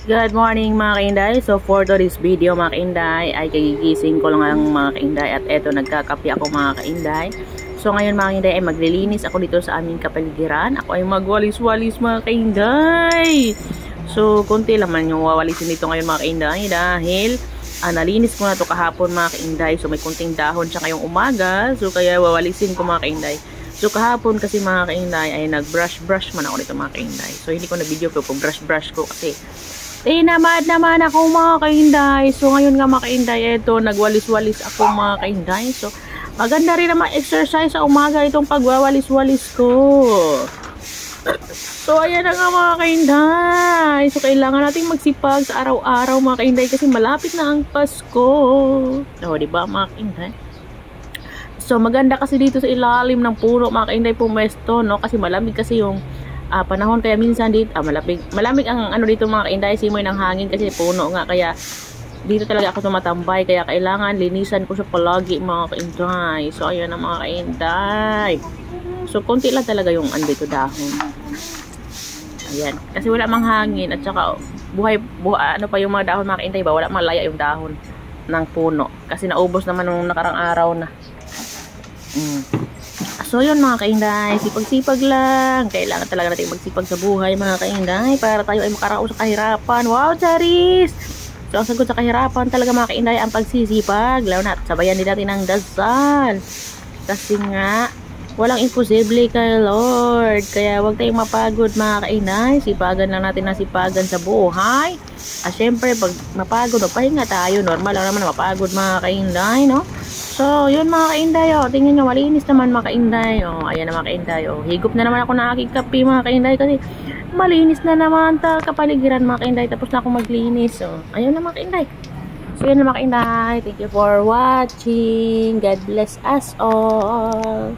Good morning mga kainday. So for today's video mga kainday ay kagigising ko lang mga kainday at eto nagkakape ako mga kainday. So ngayon mga kainday ay maglilinis ako dito sa aming kapaligiran. Ako ay magwalis-walis mga kainday. So konti lang man yung wawalisin dito ngayon mga kainday dahil nalinis ko na to kahapon mga kainday. So may kunting dahon siya ngayong umaga. So kaya wawalisin ko mga kainday. So kahapon kasi mga kainday ay nag-brush man ako dito mga kainday. So hindi ko na video ko pag brush ko kasi namad naman ako mga kainday. So ngayon nga mga kainday, eto nagwalis-walis ako mga kainday. So maganda rin naman exercise sa umaga itong pagwawalis-walis ko. So ayan na nga mga kainday. So kailangan nating magsipag sa araw-araw mga kainday kasi malapit na ang Pasko. O diba mga kainday? So maganda kasi dito sa ilalim ng puno mga kainday pumesto, no? Kasi malamig kasi yung panahon, kaya minsan dito malamig ang ano dito mga kainday, simoy ng hangin kasi puno nga, kaya dito talaga ako tumatambay, kaya kailangan linisan ko siya palagi mga kainday. So ayun na mga kainday. So konti lang talaga yung andito dahon. Ayan, kasi wala mang hangin at saka buhay ano pa yung mga dahon mga kainday ba, wala malaya yung dahon ng puno kasi naubos naman nung nakarang araw na. So yun mga kainday, sipag-sipag lang. Kailangan talaga natin magsipag sa buhay mga kainday para tayo ay makaraos sa kahirapan. Wow, Charis! So ang sagot sa kahirapan talaga mga kainday ang pagsisipag. Lalo na sabayan din natin ng dasal. Kasi nga walang imposible kay Lord. Kaya huwag tayong mapagod mga kainday. Sipagan lang natin na sipagan sa buhay. Syempre pag mapagod, magpahinga tayo. Normal lang naman mapagod mga kainday, no? So, yun mga kainday, oh. Tingnan nyo, malinis naman mga kainday, oh. Ayan na mga kainday, oh. Higop na naman ako ng aking kape mga kainday kasi malinis na naman kapaligiran mga kainday. Tapos na ako maglinis, oh. Ayan na mga kainday. So, yun na mga kainday. Thank you for watching. God bless us all.